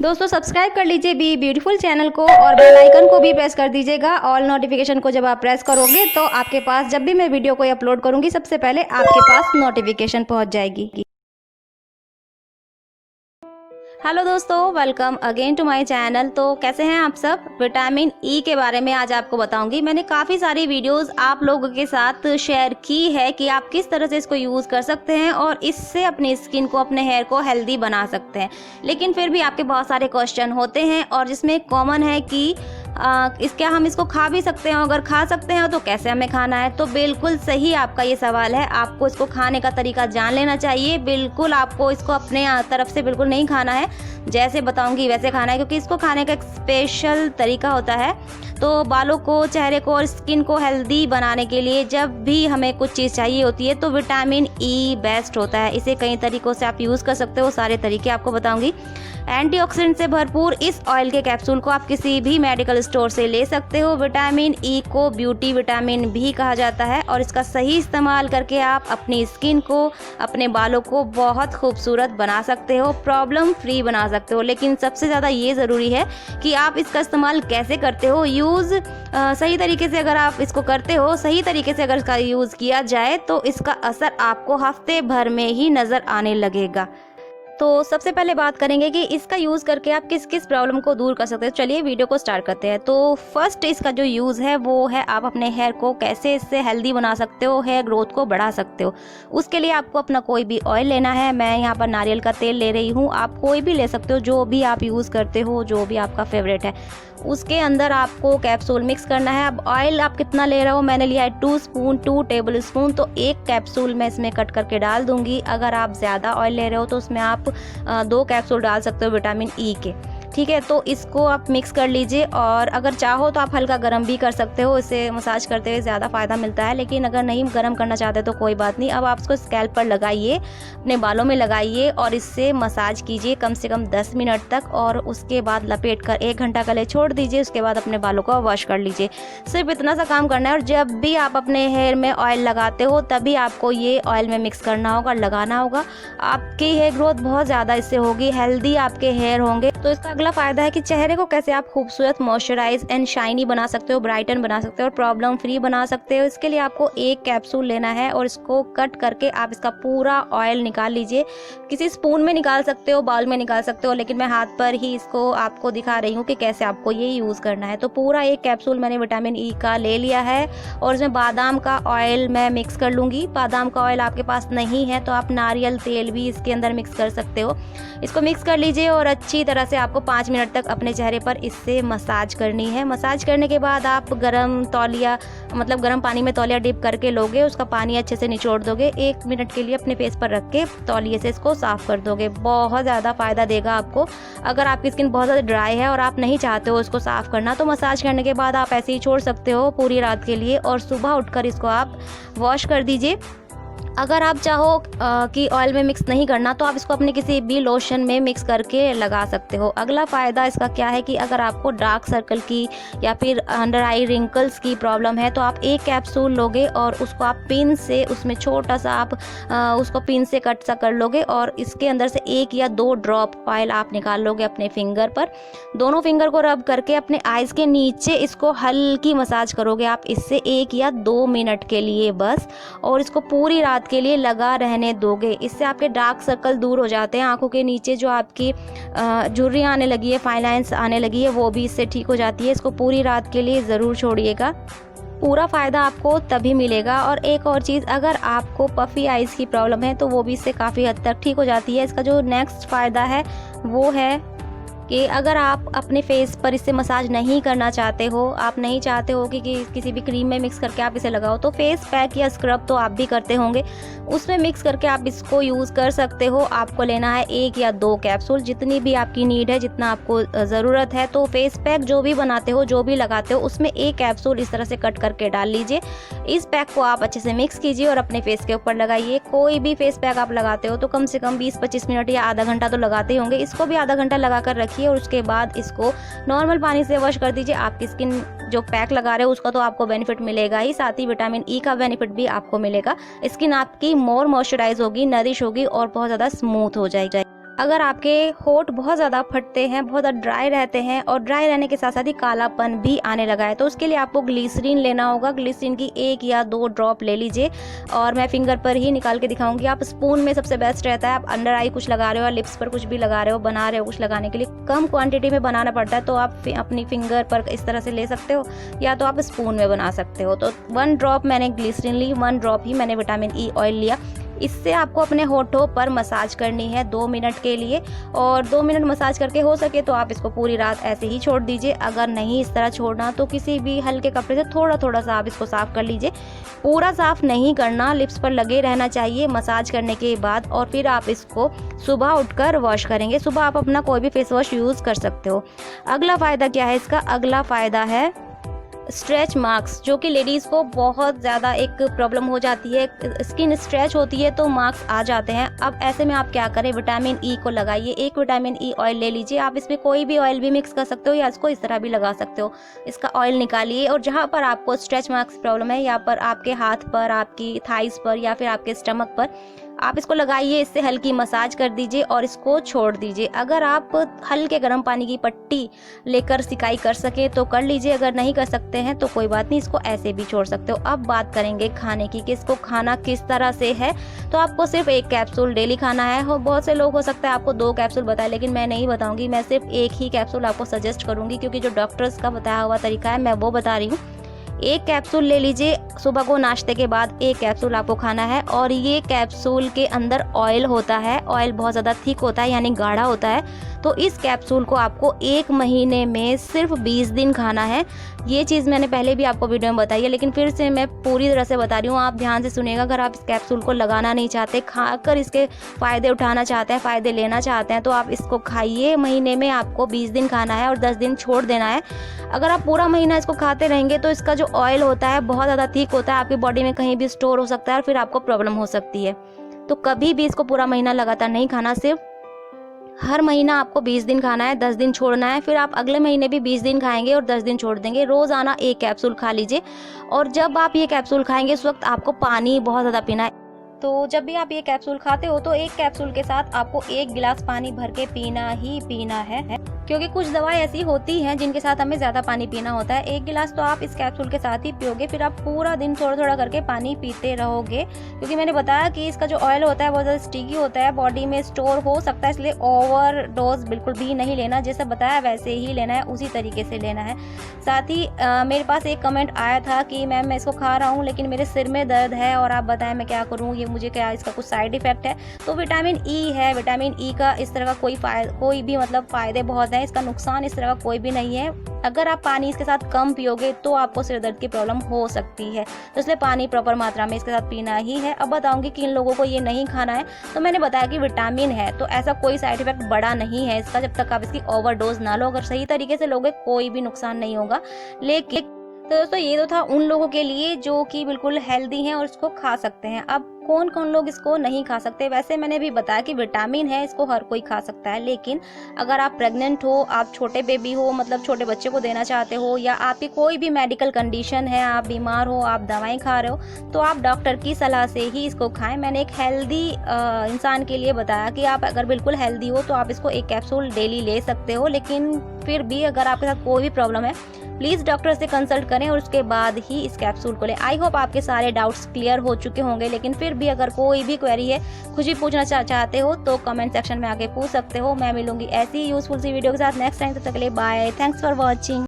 दोस्तों सब्सक्राइब कर लीजिए बी ब्यूटीफुल चैनल को और बेल आइकन को भी प्रेस कर दीजिएगा। ऑल नोटिफिकेशन को जब आप प्रेस करोगे तो आपके पास जब भी मैं वीडियो कोई अपलोड करूंगी सबसे पहले आपके पास नोटिफिकेशन पहुंच जाएगी। हेलो दोस्तों, welcome again to my channel. तो कैसे हैं आप सब। विटामिन ई के बारे में आज आपको बताऊंगी। मैंने काफ़ी सारी वीडियोस आप लोगों के साथ शेयर की है कि आप किस तरह से इसको यूज़ कर सकते हैं और इससे अपनी स्किन को, अपने हेयर को हेल्दी बना सकते हैं। लेकिन फिर भी आपके बहुत सारे क्वेश्चन होते हैं और जिसमें कॉमन है कि क्या हम इसको खा भी सकते हैं, अगर खा सकते हैं तो कैसे हमें खाना है। तो बिल्कुल सही आपका ये सवाल है। आपको इसको खाने का तरीका जान लेना चाहिए। बिल्कुल आपको इसको अपने तरफ से बिल्कुल नहीं खाना है, जैसे बताऊंगी वैसे खाना है, क्योंकि इसको खाने का एक स्पेशल तरीका होता है। तो बालों को, चेहरे को और स्किन को हेल्दी बनाने के लिए जब भी हमें कुछ चीज़ चाहिए होती है तो विटामिन ई बेस्ट होता है। इसे कई तरीक़ों से आप यूज़ कर सकते हो, सारे तरीके आपको बताऊंगी। एंटीऑक्सीडेंट से भरपूर इस ऑयल के कैप्सूल को आप किसी भी मेडिकल स्टोर से ले सकते हो। विटामिन ई को ब्यूटी विटामिन भी कहा जाता है और इसका सही इस्तेमाल करके आप अपनी स्किन को, अपने बालों को बहुत खूबसूरत बना सकते हो, प्रॉब्लम फ्री बना सकते हो। लेकिन सबसे ज़्यादा ये ज़रूरी है कि आप इसका इस्तेमाल कैसे करते हो। सही तरीके से अगर आप इसको करते हो, सही तरीके से अगर इसका यूज़ किया जाए तो इसका असर आपको हफ्ते भर में ही नज़र आने लगेगा। तो सबसे पहले बात करेंगे कि इसका यूज़ करके आप किस किस प्रॉब्लम को दूर कर सकते हो। चलिए वीडियो को स्टार्ट करते हैं। तो फर्स्ट इसका जो यूज़ है वो है आप अपने हेयर को कैसे इससे हेल्दी बना सकते हो, हेयर ग्रोथ को बढ़ा सकते हो। उसके लिए आपको अपना कोई भी ऑयल लेना है। मैं यहाँ पर नारियल का तेल ले रही हूँ, आप कोई भी ले सकते हो, जो भी आप यूज़ करते हो, जो भी आपका फेवरेट है। उसके अंदर आपको कैप्सूल मिक्स करना है। अब ऑयल आप कितना ले रहे हो, मैंने लिया है 2 टेबल स्पून, तो एक कैप्सूल मैं इसमें कट करके डाल दूंगी। अगर आप ज़्यादा ऑयल ले रहे हो तो उसमें आप 2 कैप्सूल डाल सकते हो विटामिन ई के। ठीक है, तो इसको आप मिक्स कर लीजिए और अगर चाहो तो आप हल्का गर्म भी कर सकते हो। इससे मसाज करते हुए ज़्यादा फ़ायदा मिलता है, लेकिन अगर नहीं गर्म करना चाहते तो कोई बात नहीं। अब आप इसको स्कैल्प पर लगाइए, अपने बालों में लगाइए और इससे मसाज कीजिए कम से कम 10 मिनट तक और उसके बाद लपेट कर 1 घंटा के लिए छोड़ दीजिए। उसके बाद अपने बालों को वॉश कर लीजिए। सिर्फ इतना सा काम करना है। और जब भी आप अपने हेयर में ऑयल लगाते हो तभी आपको ये ऑयल में मिक्स करना होगा, लगाना होगा। आपकी हेयर ग्रोथ बहुत ज़्यादा इससे होगी, हेल्दी आपके हेयर होंगे। तो इसका अगला फ़ायदा है कि चेहरे को कैसे आप खूबसूरत, मॉइस्चराइज एंड शाइनी बना सकते हो, ब्राइटन बना सकते हो और प्रॉब्लम फ्री बना सकते हो। इसके लिए आपको एक कैप्सूल लेना है और इसको कट करके आप इसका पूरा ऑयल निकाल लीजिए। किसी स्पून में निकाल सकते हो, बाउल में निकाल सकते हो, लेकिन मैं हाथ पर ही इसको आपको दिखा रही हूँ कि कैसे आपको ये यूज़ करना है। तो पूरा एक कैप्सूल मैंने विटामिन ई का ले लिया है और इसमें बादाम का ऑयल मैं मिक्स कर लूँगी। बादाम का ऑयल आपके पास नहीं है तो आप नारियल तेल भी इसके अंदर मिक्स कर सकते हो। इसको मिक्स कर लीजिए और अच्छी तरह से आपको 5 मिनट तक अपने चेहरे पर इससे मसाज करनी है। मसाज करने के बाद आप गर्म पानी में तौलिया डिप करके लोगे, उसका पानी अच्छे से निचोड़ दोगे। 1 मिनट के लिए अपने फेस पर रख के तौलिए से इसको साफ़ कर दोगे। बहुत ज़्यादा फ़ायदा देगा आपको। अगर आपकी स्किन बहुत ज़्यादा ड्राई है और आप नहीं चाहते हो इसको साफ़ करना तो मसाज करने के बाद आप ऐसे ही छोड़ सकते हो पूरी रात के लिए और सुबह उठकर इसको आप वॉश कर दीजिए। अगर आप चाहो कि ऑयल में मिक्स नहीं करना तो आप इसको अपने किसी भी लोशन में मिक्स करके लगा सकते हो। अगला फ़ायदा इसका क्या है कि अगर आपको डार्क सर्कल की या फिर अंडर आई रिंकल्स की प्रॉब्लम है तो आप एक कैप्सूल लोगे और उसको आप पिन से, उसमें छोटा सा आप उसको पिन से कट सा कर लोगे और इसके अंदर से 1 या 2 ड्रॉप ऑयल आप निकाल लोगे अपने फिंगर पर। दोनों फिंगर को रब करके अपने आइज़ के नीचे इसको हल्की मसाज करोगे आप इससे 1 या 2 मिनट के लिए बस, और इसको पूरी रात के लिए लगा रहने दोगे। इससे आपके डार्क सर्कल दूर हो जाते हैं। आंखों के नीचे जो आपकी झुर्रियाँ आने लगी है, फाइन लाइन्स आने लगी है, वो भी इससे ठीक हो जाती है। इसको पूरी रात के लिए ज़रूर छोड़िएगा, पूरा फ़ायदा आपको तभी मिलेगा। और एक और चीज़, अगर आपको पफ़ी आइज़ की प्रॉब्लम है तो वो भी इससे काफ़ी हद तक ठीक हो जाती है। इसका जो नेक्स्ट फ़ायदा है वो है कि अगर आप अपने फेस पर इससे मसाज नहीं करना चाहते हो, आप नहीं चाहते हो कि किसी भी क्रीम में मिक्स करके आप इसे लगाओ, तो फेस पैक या स्क्रब तो आप भी करते होंगे, उसमें मिक्स करके आप इसको यूज़ कर सकते हो। आपको लेना है 1 या 2 कैप्सूल, जितनी भी आपकी नीड है, जितना आपको ज़रूरत है। तो फेस पैक जो भी बनाते हो, जो भी लगाते हो, उसमें 1 कैप्सूल इस तरह से कट करके डाल लीजिए। इस पैक को आप अच्छे से मिक्स कीजिए और अपने फेस के ऊपर लगाइए। कोई भी फेस पैक आप लगाते हो तो कम से कम 20-25 मिनट या आधा घंटा तो लगाते ही होंगे। इसको भी आधा घंटा लगा कर रखिए और उसके बाद इसको नॉर्मल पानी से वॉश कर दीजिए। आपकी स्किन जो पैक लगा रहे हो उसका तो आपको बेनिफिट मिलेगा ही, साथ ही विटामिन ई का बेनिफिट भी आपको मिलेगा। स्किन आपकी मोर मॉइस्चराइज होगी, नरिश होगी और बहुत ज़्यादा स्मूथ हो जाएगी। अगर आपके होंठ बहुत ज़्यादा फटते हैं, बहुत ज़्यादा ड्राई रहते हैं और ड्राई रहने के साथ साथ ही कालापन भी आने लगा है, तो उसके लिए आपको ग्लिसरीन लेना होगा। ग्लिसरीन की 1 या 2 ड्रॉप ले लीजिए और मैं फिंगर पर ही निकाल के दिखाऊंगी। आप स्पून में सबसे बेस्ट रहता है। आप अंडर आई कुछ लगा रहे हो, लिप्स पर कुछ भी लगा रहे हो, बना रहे हो कुछ लगाने के लिए, कम क्वान्टिटी में बनाना पड़ता है, तो आप अपनी फिंगर पर इस तरह से ले सकते हो या तो आप स्पून में बना सकते हो। तो 1 ड्रॉप मैंने ग्लिसरीन ली, 1 ड्रॉप ही मैंने विटामिन ई ऑयल लिया। इससे आपको अपने होठों पर मसाज करनी है 2 मिनट के लिए, और 2 मिनट मसाज करके हो सके तो आप इसको पूरी रात ऐसे ही छोड़ दीजिए। अगर नहीं इस तरह छोड़ना तो किसी भी हल्के कपड़े से थोड़ा थोड़ा सा आप इसको साफ़ कर लीजिए। पूरा साफ़ नहीं करना, लिप्स पर लगे रहना चाहिए मसाज करने के बाद, और फिर आप इसको सुबह उठकर वॉश करेंगे। सुबह आप अपना कोई भी फेस वॉश यूज़ कर सकते हो। अगला फ़ायदा क्या है इसका? अगला फ़ायदा है स्ट्रेच मार्क्स, जो कि लेडीज़ को बहुत ज़्यादा एक प्रॉब्लम हो जाती है। स्किन स्ट्रेच होती है तो मार्क्स आ जाते हैं। अब ऐसे में आप क्या करें, विटामिन ई को लगाइए। 1 विटामिन ई ऑयल ले लीजिए। आप इसमें कोई भी ऑयल भी मिक्स कर सकते हो या इसको इस तरह भी लगा सकते हो। इसका ऑयल निकालिए और जहाँ पर आपको स्ट्रेच मार्क्स प्रॉब्लम है, या पर आपके हाथ पर, आपकी थाइस पर या फिर आपके स्टमक पर, आप इसको लगाइए। इससे हल्की मसाज कर दीजिए और इसको छोड़ दीजिए। अगर आप हल्के गर्म पानी की पट्टी लेकर सिकाई कर सके तो कर लीजिए, अगर नहीं कर सकते हैं तो कोई बात नहीं, इसको ऐसे भी छोड़ सकते हो। अब बात करेंगे खाने की कि इसको खाना किस तरह से है। तो आपको सिर्फ 1 कैप्सूल डेली खाना है। बहुत से लोग हो सकता है आपको 2 कैप्सूल बताए, लेकिन मैं नहीं बताऊंगी। मैं सिर्फ 1 ही कैप्सूल आपको सजेस्ट करूंगी, क्योंकि जो डॉक्टर्स का बताया हुआ तरीका है मैं वो बता रही हूँ। 1 कैप्सूल ले लीजिए। सुबह को नाश्ते के बाद 1 कैप्सूल आपको खाना है, और ये कैप्सूल के अंदर ऑयल होता है। ऑयल बहुत ज़्यादा थिक होता है, यानी गाढ़ा होता है। तो इस कैप्सूल को आपको 1 महीने में सिर्फ 20 दिन खाना है। ये चीज़ मैंने पहले भी आपको वीडियो में बताई है, लेकिन फिर से मैं पूरी तरह से बता रही हूँ। आप ध्यान से सुनिएगा। अगर आप इस कैप्सूल को लगाना नहीं चाहते, खाकर इसके फ़ायदे उठाना चाहते हैं, फ़ायदे लेना चाहते हैं, तो आप इसको खाइए। महीने में आपको 20 दिन खाना है और 10 दिन छोड़ देना है। अगर आप पूरा महीना इसको खाते रहेंगे तो इसका जो ऑयल होता है बहुत ज़्यादा थिक होता है, आपकी बॉडी में कहीं भी स्टोर हो सकता है और फिर आपको प्रॉब्लम हो सकती है। तो कभी भी इसको पूरा महीना लगातार नहीं खाना, सिर्फ हर महीना आपको 20 दिन खाना है, 10 दिन छोड़ना है। फिर आप अगले महीने भी 20 दिन खाएंगे और 10 दिन छोड़ देंगे। रोज़ाना 1 कैप्सूल खा लीजिए, और जब आप ये कैप्सूल खाएंगे उस वक्त आपको पानी बहुत ज़्यादा पीना है। तो जब भी आप ये कैप्सूल खाते हो तो 1 कैप्सूल के साथ आपको 1 गिलास पानी भर के पीना ही पीना है, क्योंकि कुछ दवाएं ऐसी होती हैं जिनके साथ हमें ज़्यादा पानी पीना होता है। 1 गिलास तो आप इस कैप्सूल के साथ ही पियोगे, फिर आप पूरा दिन थोड़ा थोड़ा करके पानी पीते रहोगे। क्योंकि मैंने बताया कि इसका जो ऑयल होता है बहुत ज़्यादा स्टिकी होता है, बॉडी में स्टोर हो सकता है, इसलिए ओवर डोज बिल्कुल भी नहीं लेना। जैसे बताया वैसे ही लेना है, उसी तरीके से लेना है। साथ ही मेरे पास एक कमेंट आया था कि मैम मैं इसको खा रहा हूँ लेकिन मेरे सिर में दर्द है और आप बताएं मैं क्या करूँ, ये मुझे क्या इसका कुछ साइड इफेक्ट है। तो विटामिन ई है, विटामिन ई का इस तरह का कोई भी मतलब फ़ायदे बहुत हैं, इसका नुकसान इस तरह का कोई भी नहीं है। अगर आप पानी इसके साथ कम पियोगे तो आपको सिर दर्द की प्रॉब्लम हो सकती है, तो इसलिए पानी प्रॉपर मात्रा में इसके साथ पीना ही है। अब बताऊंगी कि इन लोगों को ये नहीं खाना है, तो मैंने बताया कि विटामिन है तो ऐसा कोई साइड इफेक्ट बड़ा नहीं है इसका, जब तक आप इसकी ओवरडोज ना लो। अगर सही तरीके से लोगे कोई भी नुकसान नहीं होगा। लेकिन तो दोस्तों ये तो था उन लोगों के लिए जो कि बिल्कुल हेल्दी हैं और इसको खा सकते हैं। अब कौन कौन लोग इसको नहीं खा सकते? वैसे मैंने भी बताया कि विटामिन है, इसको हर कोई खा सकता है, लेकिन अगर आप प्रेग्नेंट हो, आप छोटे बेबी हो, मतलब छोटे बच्चे को देना चाहते हो, या आपकी कोई भी मेडिकल कंडीशन है, आप बीमार हो, आप दवाएं खा रहे हो, तो आप डॉक्टर की सलाह से ही इसको खाएं। मैंने एक हेल्दी इंसान के लिए बताया कि आप अगर बिल्कुल हेल्दी हो तो आप इसको 1 कैप्सूल डेली ले सकते हो, लेकिन फिर भी अगर आपके साथ कोई भी प्रॉब्लम है प्लीज़ डॉक्टर से कंसल्ट करें और उसके बाद ही इस कैप्सूल को लें। आई होप आपके सारे डाउट्स क्लियर हो चुके होंगे, लेकिन फिर भी अगर कोई भी क्वेरी है, कुछ भी पूछना चाहते हो तो कमेंट सेक्शन में आके पूछ सकते हो। मैं मिलूंगी ऐसी यूजफुल सी वीडियो के साथ नेक्स्ट टाइम। तब तक के लिए बाय, थैंक्स फॉर वॉचिंग।